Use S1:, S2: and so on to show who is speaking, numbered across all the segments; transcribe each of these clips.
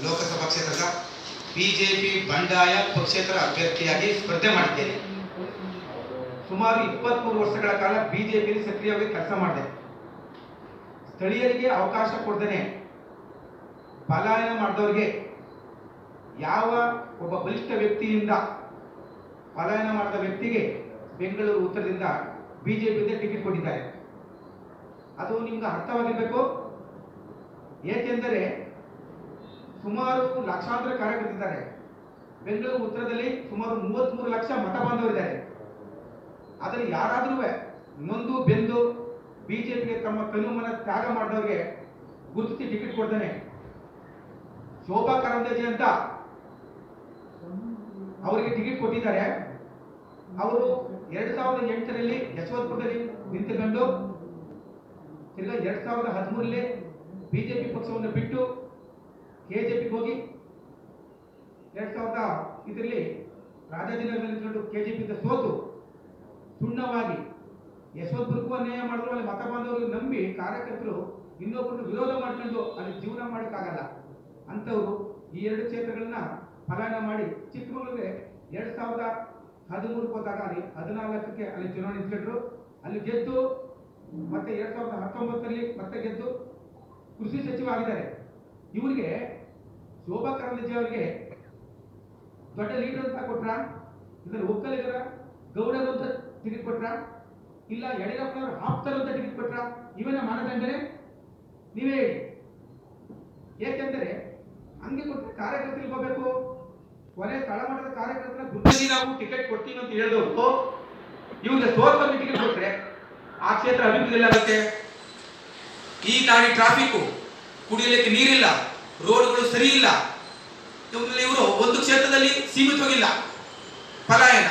S1: ಲೋಕಸಭಾ ಕ್ಷೇತ್ರದ ಬಿಜೆಪಿ ಬಂಡಾಯ ಪಕ್ಷೇತರ ಅಭ್ಯರ್ಥಿಯಾಗಿ ಸ್ಪರ್ಧೆ ಮಾಡಿದ್ದೇನೆ. ಸುಮಾರು 23 ವರ್ಷಗಳ ಕಾಲ ಬಿಜೆಪಿಯಲ್ಲಿ ಸಕ್ರಿಯವಾಗಿ ಕೆಲಸ ಮಾಡಿದೆ. ಸ್ಥಳೀಯರಿಗೆ ಅವಕಾಶ ಕೊಡದೇನೆ ಪಲಾಯನ ಮಾಡಿದವರಿಗೆ ಯಾವ ಒಬ್ಬ ಬಲಿಷ್ಠ ವ್ಯಕ್ತಿಯಿಂದ ಪಲಾಯನ ಮಾಡಿದ ವ್ಯಕ್ತಿಗೆ ಬೆಂಗಳೂರು ಉತ್ತರದಿಂದ ಬಿಜೆಪಿಯಿಂದ ಟಿಕೆಟ್ ಕೊಟ್ಟಿದ್ದಾರೆ. ಅದು ನಿಮ್ಗೆ ಅರ್ಥವಾಗಿರಬೇಕು. ಏಕೆಂದರೆ ಸುಮಾರು ಲಕ್ಷಾಂತರ ಕಾರ್ಯಕರ್ತರಿದ್ದಾರೆ. ಬೆಂಗಳೂರು ಉತ್ತರದಲ್ಲಿ ಸುಮಾರು 33 ಲಕ್ಷ ಮತ ಬಾಂಧವರಿದ್ದಾರೆ. ಅದರಲ್ಲಿ ಯಾರಾದ್ರೂ ನೊಂದು ಬೆಂದು ಬಿಜೆಪಿಗೆ ತಮ್ಮ ಕನುಮನ ತ್ಯಾಗ ಮಾಡಿದವರಿಗೆ ಗುರುತಿಸಿ ಟಿಕೆಟ್ ಕೊಡ್ತಾನೆ. ಶೋಭಾ ಕರಂದ್ಲಾಜೆ ಅಂತ ಅವರಿಗೆ ಟಿಕೆಟ್ ಕೊಟ್ಟಿದ್ದಾರೆ. ಅವರು 2008ರಲ್ಲಿ ಯಶವಂತಪುರದಲ್ಲಿ ನಿಂತುಕೊಂಡು ತಿರ್ಗಾ 2013ರಲ್ಲಿ ಬಿಜೆಪಿ ಪಕ್ಷವನ್ನು ಬಿಟ್ಟು ಕೆಜೆಪಿಗೆ ಹೋಗಿ 2000 ರಾಜಾಜಿನಗರದಲ್ಲಿ ನಿಂತ್ಕೊಂಡು ಕೆಜೆಪಿಯಿಂದ ಸೋತು ಸುಣ್ಣವಾಗಿ ಯಶವಂತಪುರಕ್ಕೂ ಅನ್ಯಾಯ ಮಾಡಿದ್ರು. ಅಲ್ಲಿ ಮತ ಬಾಂಧವರು ನಂಬಿ ಕಾರ್ಯಕರ್ತರು ಇನ್ನೊಬ್ಬರನ್ನು ವಿರೋಧ ಮಾಡ್ಕೊಂಡು ಅಲ್ಲಿ ಜೀವನ ಮಾಡೋಕ್ಕಾಗಲ್ಲ ಅಂಥವ್ರು ಈ 2 ಕ್ಷೇತ್ರಗಳನ್ನ ಪಲಾಯನ ಮಾಡಿ ಚಿಕ್ಕಮಗಳೂರಿಗೆ 2013 ಹೋದಾಗ ಅಲ್ಲಿ 14ಕ್ಕೆ ಅಲ್ಲಿ ಚುನಾವಣೆ ನಿಂತ್ಕೊಂಡ್ರು. ಅಲ್ಲಿ ಗೆದ್ದು ಮತ್ತೆ 2019ರಲ್ಲಿ ಮತ್ತೆ ಗೆದ್ದು ಕೃಷಿ ಸಚಿವ ಆಗಿದ್ದಾರೆ. ಇವರಿಗೆ ಶೋಭಾ ಕರಂದ್ಲಾಜೆ ಅವರಿಗೆ ದೊಡ್ಡ ಲೀಡರ್ ಅಂತ ಕೊಟ್ರ, ಇದರ ಒಕ್ಕಲಿಗರ ಗೌಡರು ಅಂತ ಟಿಕೆಟ್ ಕೊಟ್ರ, ಇಲ್ಲ ಯಡಿಯೂರಪ್ಪನವರು ಆಪ್ತರು ಅಂತ ಟಿಕೆಟ್ ಕೊಟ್ರ? ಇವನ್ನ ಮಾನದಂಡನೆ ನೀವೇ ಹೇಳಿ. ಏಕೆಂದರೆ ಹಂಗೆ ಕೊಟ್ಟರೆ ಕಾರ್ಯಕರ್ತರಿಗೆ ಹೋಗಬೇಕು. ಕೊನೆ ತಳಮಟ್ಟದ ಕಾರ್ಯಕರ್ತರ ಗುರುತಿಸಿ ನಾವು ಟಿಕೆಟ್ ಕೊಡ್ತೀವಿ ಅಂತ ಹೇಳಿದವರು ಇವ್ರಿಗೆ ಸೋತವರಿಗೆ ಟಿಕೆಟ್ ಕೊಟ್ರೆ ಆ ಕ್ಷೇತ್ರ ಅಭಿವೃದ್ಧಿ ಆಗುತ್ತೆ. ಈ ನಾಡಿ ಟ್ರಾಫಿಕ್, ಕುಡಿಯಲಿಕ್ಕೆ ನೀರಿಲ್ಲ, ರೋಡ್ಗಳು ಸರಿ ಇಲ್ಲ. ಇವರು ಒಂದು ಕ್ಷೇತ್ರದಲ್ಲಿ ಸೀಮಿತವಾಗಿಲ್ಲ, ಪಲಾಯನ.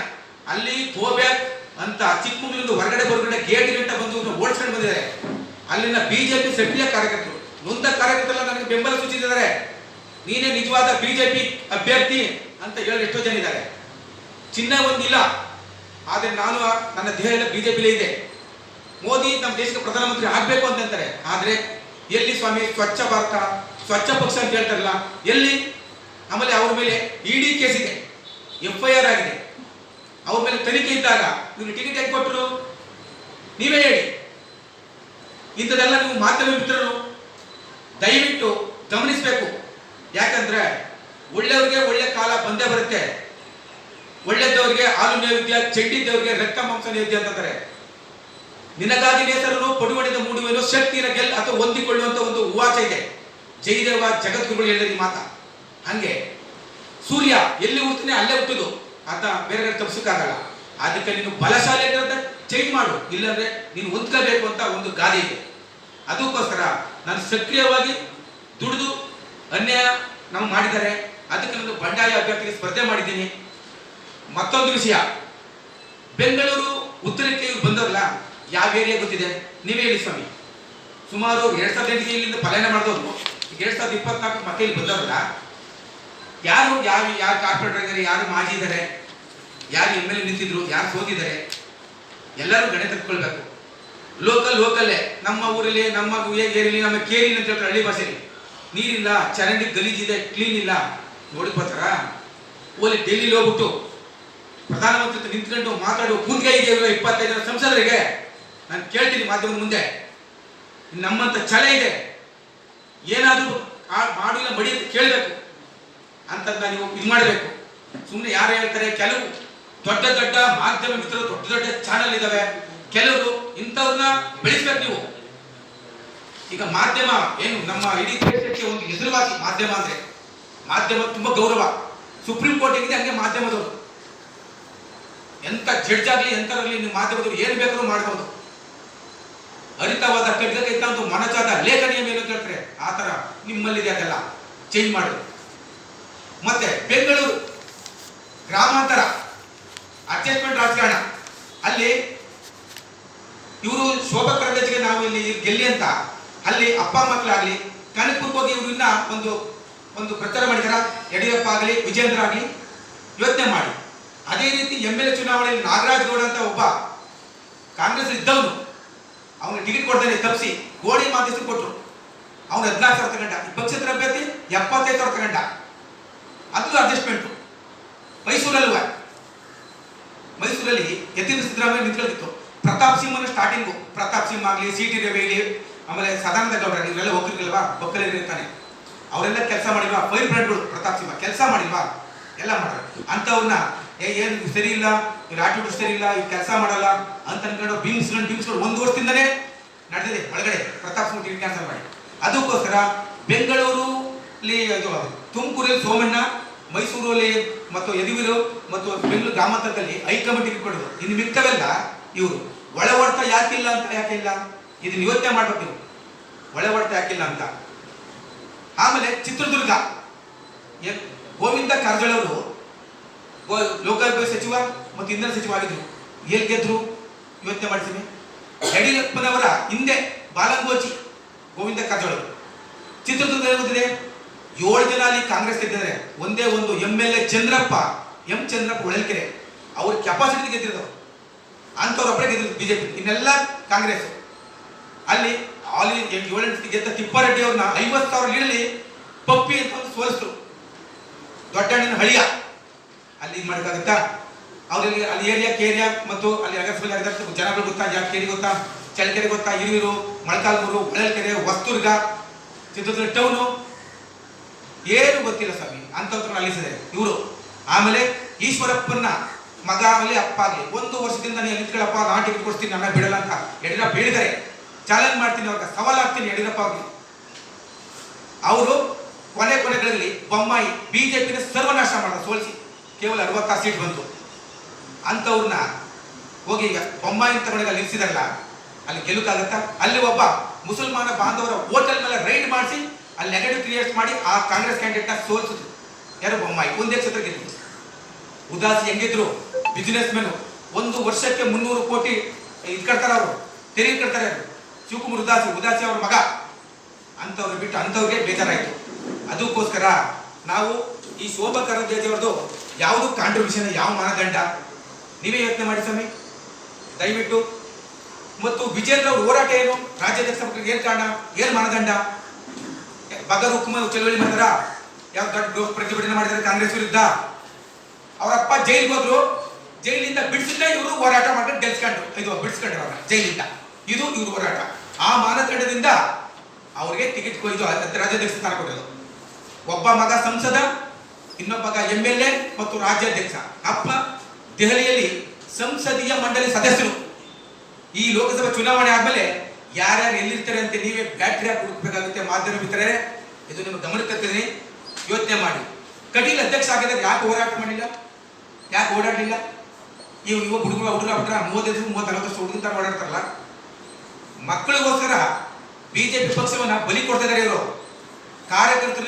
S1: ಅಲ್ಲಿ ಗೋಬ್ಯಾಕ್ ಅಂತ ಚಿಕ್ಕಮಗಳೂರು ಹೊರಗಡೆ ಗೇಟ್ ಗಂಟ ಬಂದು ಓಡಿಸ್ಕೊಂಡು ಬಂದಿದ್ದಾರೆ. ಅಲ್ಲಿನ ಬಿಜೆಪಿ ಸಕ್ರಿಯ ಕಾರ್ಯಕರ್ತರು, ನೊಂದ ಕಾರ್ಯಕರ್ತರೆಲ್ಲ ನನಗೆ ಬೆಂಬಲ ಸೂಚಿಸಿದ್ದಾರೆ. ನೀನೇ ನಿಜವಾದ ಬಿಜೆಪಿ ಅಭ್ಯರ್ಥಿ ಅಂತ ಹೇಳಿ ಎಷ್ಟೋ ಜನ ಇದ್ದಾರೆ. ಚಿನ್ನ ಒಂದಿಲ್ಲ, ಆದರೆ ನಾನು ನನ್ನ ದೇಹ ಎಲ್ಲ ಬಿಜೆಪಿಲೇ ಇದೆ. ಮೋದಿ ನಮ್ಮ ದೇಶಕ್ಕೆ ಪ್ರಧಾನಮಂತ್ರಿ ಆಗ್ಬೇಕು ಅಂತಾರೆ. ಆದ್ರೆ ಎಲ್ಲಿ ಸ್ವಾಮಿ ಸ್ವಚ್ಛ ಭಾರತ, ಸ್ವಚ್ಛ ಪಕ್ಷ ಅಂತ ಹೇಳ್ತಾರಲ್ಲ, ಎಲ್ಲಿ? ಆಮೇಲೆ ಅವ್ರ ಮೇಲೆ ಇಡಿ ಕೇಸ್ ಇದೆ, FIR ಆಗಿದೆ. ಅವ್ರ ಮೇಲೆ ತನಿಖೆ ಇದ್ದಾಗ ಇವ್ರು ಟಿಕೆಟ್ ಹೇಗೆ ಕೊಟ್ಟರು? ನೀವೇ ಹೇಳಿ. ಇಂಥದೆಲ್ಲ ನೀವು ಮಾಧ್ಯಮ ಮಿತ್ರರು ದಯವಿಟ್ಟು ಗಮನಿಸಬೇಕು. ಯಾಕಂದ್ರೆ ಒಳ್ಳೆಯವ್ರಿಗೆ ಒಳ್ಳೆ ಕಾಲ ಬಂದೇ ಬರುತ್ತೆ. ಒಳ್ಳೆದವ್ರಿಗೆ ಹಾಲು ನೈವೇದ್ಯ, ಚೆಂಡಿದ್ದವ್ರಿಗೆ ರಕ್ತ ಮಾಂಸ ನೈವೇದ್ಯ ಅಂತಾರೆ. ನಿನಗಾಗಿ ನೇಸರನು ಪಡುವಣಿದ ಮೂಡುವೆನು ಶಕ್ತಿನ ಗೆಲ್ ಅಥವಾ ಹೊಂದಿಕೊಳ್ಳುವಂತ ಒಂದು ಉವಾಚ ಇದೆ. ಜಯದೇವ ಜಗದ್ಗುರುಗಳು ಹೇಳಿದ ಮಾತ. ಹಂಗೆ ಸೂರ್ಯ ಎಲ್ಲಿ ಹುಡ್ತಾನೆ ಅಲ್ಲೇ ಹುಟ್ಟುದು, ಆತ ಬೇರೆ ಕಡೆ ತಪ್ಪಿಸಕ್ಕಾಗಲ್ಲ. ಅದಕ್ಕೆ ನೀನು ಬಲಶಾಲಿ ಅಂತ ಚೇಂಜ್ ಮಾಡು, ಇಲ್ಲಾಂದ್ರೆ ನೀನು ಹೊಂದ್ಕೋಬೇಕು ಅಂತ ಒಂದು ಗಾದೆ ಇದೆ. ಅದಕ್ಕೋಸ್ಕರ ನಾನು ಸಕ್ರಿಯವಾಗಿ ದುಡಿದು ಅನ್ಯಾಯ ನಾವು ಮಾಡಿದ್ದಾರೆ. ಅದಕ್ಕೆ ನಾನು ಬಂಡಾಯ ಅಭ್ಯರ್ಥಿಗೆ ಸ್ಪರ್ಧೆ ಮಾಡಿದ್ದೀನಿ. ಮತ್ತೊಂದು ವಿಷಯ, ಬೆಂಗಳೂರು ಉತ್ತರಕ್ಕೆ ಇವ್ರು ಬಂದವರಲ್ಲ, ಯಾವ ಏರಿಯಾ ಗೊತ್ತಿದೆ? ನೀವೇ ಹೇಳಿ ಸ್ವಾಮಿ. ಸುಮಾರು 2008 ಇಲ್ಲಿಂದ ಪಲಾಯನ ಮಾಡಿದವರು 2024 ಮತ್ತೆ ಇಲ್ಲಿ ಬಂದವರಲ್ಲ, ಯಾರು ಕಾರ್ಪೊರೇಟರ್ ಇದ್ದಾರೆ, ಯಾರು ಮಾಜಿ ಇದ್ದಾರೆ, ಯಾರು MLA ನಿಂತಿದ್ರು, ಯಾರು ಸೋತಿದ್ದಾರೆ, ಎಲ್ಲರೂ ಗಣೆ ತಕ್ಕೊಳ್ಬೇಕು. ಲೋಕಲ್ಲೇ ನಮ್ಮ ಊರಲ್ಲಿ, ನಮ್ಮ ಏರಿಯಲ್ಲಿ, ನಮ್ಮ ಕೇರಿ ಅಂತ ಹೇಳ್ತಾರೆ ಹಳ್ಳಿ ಭಾಷೆಯಲ್ಲಿ. ನೀರಿಲ್ಲ, ಚರಂಡಿ ಗಲೀಜಿದೆ, ಕ್ಲೀನ್ ಇಲ್ಲ. ನೋಡಿ ಬರ್ತಾರ? ಓಲಿ ಡೆಲ್ಲಿಲಿ ಹೋಗ್ಬಿಟ್ಟು ಪ್ರಧಾನಮಂತ್ರಿ ನಿಂತ್ಕೊಂಡು ಮಾತಾಡುವ ಕೂತ್ಗೆ ಇದೆ 25 ಜನ ಸಂಸದರಿಗೆ ನಾನು ಕೇಳ್ತೀನಿ ಮಾಧ್ಯಮದ ಮುಂದೆ, ನಮ್ಮಂತ ಛಲ ಇದೆ, ಏನಾದರೂ ಮಾಡಿಲ್ಲ ಮಡಿ ಅಂತ ಕೇಳಬೇಕು ಅಂತ ನೀವು ಇದು ಮಾಡಬೇಕು. ಸುಮ್ಮನೆ ಯಾರು ಹೇಳ್ತಾರೆ, ಕೆಲವು ದೊಡ್ಡ ಮಾಧ್ಯಮ ಮಿತ್ರರು, ದೊಡ್ಡ ಚಾನಲ್ ಇದಾವೆ, ಕೆಲವರು ಇಂಥವ್ರನ್ನ ಬೆಳೆಸ್ಬೇಕು ನೀವು. ಈಗ ಮಾಧ್ಯಮ ಏನು ನಮ್ಮ ಇಡೀ ದೇಶಕ್ಕೆ ಒಂದು ಹೆಸರುವಾಸಿ ಮಾಧ್ಯಮ ಅಂದ್ರೆ. ಮಾಧ್ಯಮ ತುಂಬಾ ಗೌರವ. ಸುಪ್ರೀಂ ಕೋರ್ಟ್ ಇದೆ, ಹಂಗೆ ಮಾಧ್ಯಮದವರು ಎಂತ ಜಡ್ಜ್ ಆಗ್ಲಿ ಎಂತರಲ್ಲಿ ನೀವು ಮಾಧ್ಯಮದವರು ಏನು ಬೇಕಾದ್ರೂ ಮಾಡಬಹುದು. ಹರಿತವಾದ ಕಡ್ಗಕ್ಕಿಂತ ಒಂದು ಮನಚಾದ ಲೇಖನಿಯ ಮೇಲೆ ಅಂತ ಹೇಳ್ತಾರೆ, ಆ ತರ ನಿಮ್ಮಲ್ಲಿದೆ. ಅದೆಲ್ಲ ಚೇಂಜ್ ಮಾಡೋದು. ಮತ್ತೆ ಬೆಂಗಳೂರು ಗ್ರಾಮಾಂತರ ಅಡ್ಜಸ್ಟ್ಮೆಂಟ್ ರಾಜಕಾರಣ, ಅಲ್ಲಿ ಇವರು ಶೋಭಾ ಕರಂದ್ಲಾಜೆಗೆ ನಾವು ಇಲ್ಲಿ ಗೆಲ್ಲಿ ಅಂತ ಅಲ್ಲಿ ಅಪ್ಪ ಮಕ್ಕಳಾಗ್ಲಿ ಕನಕಪುರಕ್ಕೆ ಹೋಗಿ ಇವರು ಇನ್ನ ಒಂದು ಪ್ರಚಾರ ಮಾಡಿದಾರ. ಯಡಿಯೂರಪ್ಪ ಆಗಲಿ ವಿಜೇಂದ್ರ ಆಗಲಿ ಯೋಚನೆ ಮಾಡಿ. ಅದೇ ರೀತಿ MLA ಚುನಾವಣೆಯಲ್ಲಿ ನಾಗರಾಜ್ ಗೌಡ ಅಂತ ಒಬ್ಬ ಕಾಂಗ್ರೆಸ್ ಇದ್ದವನು, ಅವನಿಗೆ ಟಿಕೆಟ್ ಕೊಡ್ತಾನೆ ತಪ್ಪಿಸಿ ಗೋಡಿ ಮಾತಿಸಿ ಕೊಟ್ಟರು.
S2: ಅವ್ನು 14,000 ತಗೊಂಡ, ಪಕ್ಷೇತರ ಅಭ್ಯರ್ಥಿ 75,000 ತಗೊಂಡ. ಅದು ಅಡ್ಜಸ್ಟ್ಮೆಂಟು. ಮೈಸೂರಲ್ಲಿ ಯತೀಂದ್ರ ಸಿದ್ದರಾಮಯ್ಯ ನಿಂತ್ಕೊಳ್ತಿತ್ತು. ಪ್ರತಾಪ್ ಸಿಂಹನ ಸ್ಟಾರ್ಟಿಂಗು, ಪ್ರತಾಪ್ ಸಿಂಹ ಆಗಲಿ, ಸಿ ಟಿ ರವಿ ಆಗಲಿ, ಆಮೇಲೆ ಸದಾನಂದ ಗೌಡ ಇವರೆಲ್ಲ ಹೋಗಿರ್ಲಿಲ್ವಾ, ಬೊಕ್ಕಲಿಗೆ ಇರ್ತಾನೆ, ಅವರೆಲ್ಲ ಕೆಲಸ ಮಾಡಿಲ್ವಾ? ಫೈರ್ ಬ್ರ್ಯಾಂಡ್ಗಳು. ಪ್ರತಾಪ್ ಸಿಂಹ ಕೆಲಸ ಮಾಡಿಲ್ವಾ? ಎಲ್ಲ ಮಾಡಿದ್ರು. ಅಂಥವ್ರನ್ನ ಏನು ಸರಿ ಇಲ್ಲ, ಇವ್ರ ಆಟಿಟ್ಯೂಡ್ ಸರಿ ಇಲ್ಲ, ಇವ್ರು ಕೆಲಸ ಮಾಡಲ್ಲ ಅಂತ ಅನ್ಕೊಂಡು ಬಿಮ್ಸ್ಗಳು 1 ವರ್ಷದಿಂದನೇ ನಡೆದಿದೆ ಒಳಗಡೆ. ಪ್ರತಾಪ್ ಸಿಂಹ ಟಿಕೆಟ್ ಕ್ಯಾನ್ಸಲ್ ಮಾಡಿ. ಅದಕ್ಕೋಸ್ಕರ ಬೆಂಗಳೂರಲ್ಲಿ, ತುಮಕೂರಲ್ಲಿ ಸೋಮಣ್ಣ, ಮೈಸೂರಲ್ಲಿ ಮತ್ತು ಯದುವೀರು ಮತ್ತು ಬೆಂಗಳೂರು ಗ್ರಾಮಾಂತರದಲ್ಲಿ ಹೈಕಮಿಟಿಗೆ ಕೊಡೋದು. ಇನ್ನು ಮಿಕ್ಕವೆಲ್ಲ ಇವರು. ಒಳ ಹೊಡೆತ ಯಾಕಿಲ್ಲ ಅಂತ, ಯಾಕಿಲ್ಲ ಇದನ್ನ ಯೋಚನೆ ಮಾಡ್ಬೇಕು ನೀವು, ಒಳ ಹೊಡೆತ ಯಾಕಿಲ್ಲ ಅಂತ. ಆಮೇಲೆ ಚಿತ್ರದುರ್ಗ ಗೋವಿಂದ ಕಾರಜೋಳ ಅವರು ಲೋಕಾಭಿವೃದ್ಧಿ ಸಚಿವ ಮತ್ತು ಇಂಧನ ಸಚಿವ ಆಗಿದ್ರು. ಎಲ್ಲಿ ಗೆದ್ರು ಯೋಚನೆ ಮಾಡ್ತೀನಿ. ಯಡಿಯೂರಪ್ಪನವರ ಹಿಂದೆ ಬಾಲಂಗೋಚಿ ಗೋವಿಂದ ಕಾರಜೋಳ. ಚಿತ್ರದುರ್ಗ ಗೊತ್ತಿದೆ, 7 ಜನ ಅಲ್ಲಿ ಕಾಂಗ್ರೆಸ್ ಗೆದ್ದಿದ್ದಾರೆ. ಒಂದೇ ಒಂದು MLA ಚಂದ್ರಪ್ಪ ಹೊಳಲ್ಕೆರೆ, ಅವ್ರ ಕೆಪಾಸಿಟಿ ಗೆದ್ದಿರೋದು. ಅಂಥವ್ರೊಬ್ಬರೇ ಗೆದ್ದಿರೋದು ಬಿಜೆಪಿ, ಇನ್ನೆಲ್ಲ ಕಾಂಗ್ರೆಸ್. ಅಲ್ಲಿ 7 ಗೆದ್ದ ತಿಪ್ಪಾರೆಡ್ಡಿ ಅವ್ರನ್ನ 50,000 ಲೀಡಲ್ಲಿ ಪಪ್ಪಿ ಅಂತ ಒಂದು ಸೋಲಿಸಿದ್ರು. ದೊಡ್ಡಣ್ಣನ ಹಳಿಯ ಅಲ್ಲಿ ಮಾಡೋಕ್ಕಾಗುತ್ತಾ? ಅವ್ರಲ್ಲಿ ಅಲ್ಲಿ ಏರಿಯಾ ಮತ್ತು ಅಲ್ಲಿ ಅಗಸ್ಬಲ್ ಜನಗಳು ಗೊತ್ತಾ? ಕೇರಿ ಗೊತ್ತಾ? ಚಳ್ಳಕೆರೆ ಗೊತ್ತಾ? ಹಿರಿಯೂರು, ಮೊಳಕಾಲ್ಮೂರು, ಹೊಳಲ್ಕೆರೆ, ಹೊಸದುರ್ಗ, ಚಿತ್ರದುರ್ಗ ಟೌನು ಏನು ಗೊತ್ತಿಲ್ಲ ಸ್ವಾಮಿ. ಅಂಥವ್ರನ್ನ ಅಲ್ಲಿಸಿದ್ದಾರೆ ಇವರು. ಆಮೇಲೆ ಈಶ್ವರಪ್ಪನ ಮಗ ಆಗಲಿ ಅಪ್ಪ ಆಗಲಿ 1 ವರ್ಷದಿಂದ ನೀವು ನಿಂತ್ಕೊಳ್ಳಪ್ಪ, ನಾನು ಟಿಕೆಟ್ ಕೊಡ್ತೀನಿ, ನನ್ನ ಬಿಡಲ್ಲ ಅಂತ ಯಡಿಯೂರಪ್ಪ ಹೇಳಿದ್ದಾರೆ. ಚಾಲೆಂಜ್ ಮಾಡ್ತೀನಿ, ಅವ್ರಿಗೆ ಸವಾಲಾಗ್ತೀನಿ ಯಡಿಯೂರಪ್ಪ ಅವ್ರಿಗೆ. ಅವರು ಕೊನೆಗಳಲ್ಲಿ ಬೊಮ್ಮಾಯಿ ಬಿಜೆಪಿನ ಸರ್ವನಾಶ ಮಾಡಿದ, ಸೋಲಿಸಿ ಕೇವಲ 66 ಸೀಟ್ ಬಂತು. ಅಂಥವ್ರನ್ನ ಹೋಗಿ ಈಗ ಬೊಮ್ಮಾಯಿ ತಗೊಂಡಾಗ ನಿಲ್ಲಿಸಿದಾರಲ್ಲ, ಅಲ್ಲಿ ಗೆಲ್ಲುಕಾಗತ್ತಾ? ಅಲ್ಲಿ ಒಬ್ಬ ಮುಸಲ್ಮಾನ ಬಾಂಧವರ ಹೋಟೆಲ್ ಮೇಲೆ ರೈಡ್ ಮಾಡಿಸಿ ಅಲ್ಲಿ ನೆಗೆಟಿವ್ ಕ್ರಿಯೇಟ್ ಮಾಡಿ ಆ ಕಾಂಗ್ರೆಸ್ ಕ್ಯಾಂಡಿಡೇಟ್ನ ಸೋಲಿಸಿದ್ರು. ಯಾರು? ಬೊಮ್ಮಾಯಿ. 1 ಕ್ಷೇತ್ರ ಗೆದ್ದರು. ಉದಾಸಿ ಹೆಂಗಿದ್ರು? Business men. 1 ವರ್ಷಕ್ಕೆ 300 ಕೋಟಿ ಕಟ್ತಾರೆ, ಅವರು ತೆರಿಗೆ ಕಟ್ತಾರೆ. ಶಿವಕುಮಾರ್ ಉದಾಸಿ ಅವ್ರ ಮಗ. ಅಂಥವ್ರು ಬಿಟ್ಟು ಅಂಥವ್ರಿಗೆ ಬೇಜಾರಾಯಿತು. ಅದಕ್ಕೋಸ್ಕರ ನಾವು ಈ ಶೋಭಾ ಕರಂದ್ಲಾಜೆ ಅವ್ರದ್ದು ಯಾವುದು ಕಾಂಟ್ರಿಬ್ಯೂಷನ್, ಯಾವ ಮಾನದಂಡ ನೀವೇ ಯೋಚನೆ ಮಾಡಿ ಸ್ವಾಮಿ ದಯವಿಟ್ಟು. ಮತ್ತು ವಿಜೇಂದ್ರ ಅವ್ರ ಹೋರಾಟ ಏನು? ರಾಜ್ಯಾಧ್ಯಕ್ಷ ಏನು ಕಾರಣ, ಏನು ಮಾನದಂಡ? ಬಗರ್ ಹುಕುಮ ಚಳವಳಿ ಮಾಡಿದಾರ? ಯಾವ ದೊಡ್ಡ ಪ್ರತಿಭಟನೆ ಮಾಡಿದ್ದಾರೆ ಕಾಂಗ್ರೆಸ್ ವಿರುದ್ಧ? ಅವರಪ್ಪ ಜೈಲಿಗೆ ಹೋದ್ರು, ಜೈಲಿಂದ ಬಿಡಿಸಿದ್ರೆ ಇವರು ಹೋರಾಟ ಮಾಡ್ಕೊಂಡು ಬಿಡಿಸ್ಕೊಂಡ್ರು ಅವ್ರನ್ನ ಜೈಲಿಂದ. ಇದು ಇವ್ರ ಹೋರಾಟ. ಆ ಮಾನದಂಡದಿಂದ ಅವ್ರಿಗೆ ಟಿಕೆಟ್ ಕೊಯ್ದು ರಾಜ್ಯಾಧ್ಯಕ್ಷ ಸ್ಥಾನ ಕೊಡೋದು. ಒಬ್ಬ ಮಗ ಸಂಸದ, ಇನ್ನೊಬ್ಬ ಮಗ MLA ಮತ್ತು ರಾಜ್ಯಾಧ್ಯಕ್ಷ. ಅಪ್ಪ ದೆಹಲಿಯಲ್ಲಿ ಸಂಸದೀಯ ಮಂಡಳಿ ಸದಸ್ಯರು. ಈ ಲೋಕಸಭಾ ಚುನಾವಣೆ ಆದ್ಮೇಲೆ ಯಾರ್ಯಾರು ಎಲ್ಲಿರ್ತಾರೆ ಅಂತ ನೀವೇ ಬ್ಯಾಟ್ರಿ ಹಾಕಿ ಹುಡುಕಬೇಕಾಗುತ್ತೆ. ಮಾಧ್ಯಮ ಮಿತ್ರರೇ, ಇದು ನಿಮ್ಮ ಗಮನಕ್ಕೆ ತರ್ತೀನಿ, ಯೋಚನೆ ಮಾಡಿ. ಕಟೀಲ್ ಅಧ್ಯಕ್ಷ ಆಗಿದ್ರೆ ಯಾಕೆ ಹೋರಾಟ ಮಾಡಿಲ್ಲ, ಯಾಕೆ ಓಡಾಡಲಿಲ್ಲ? ಇವಾಗ ಹುಡುಗರು 35-40 ವರ್ಷ ಹುಡುಗರ ಓಡಾಡ್ತಾರಲ್ಲ. ಮಕ್ಕಳಿಗೋಸ್ಕರ ಬಿಜೆಪಿ ಪಕ್ಷವನ್ನ ಬಲಿ ಕೊಡ್ತಾ ಇದ್ದಾರೆ ಇವರು. ಕಾರ್ಯಕರ್ತರು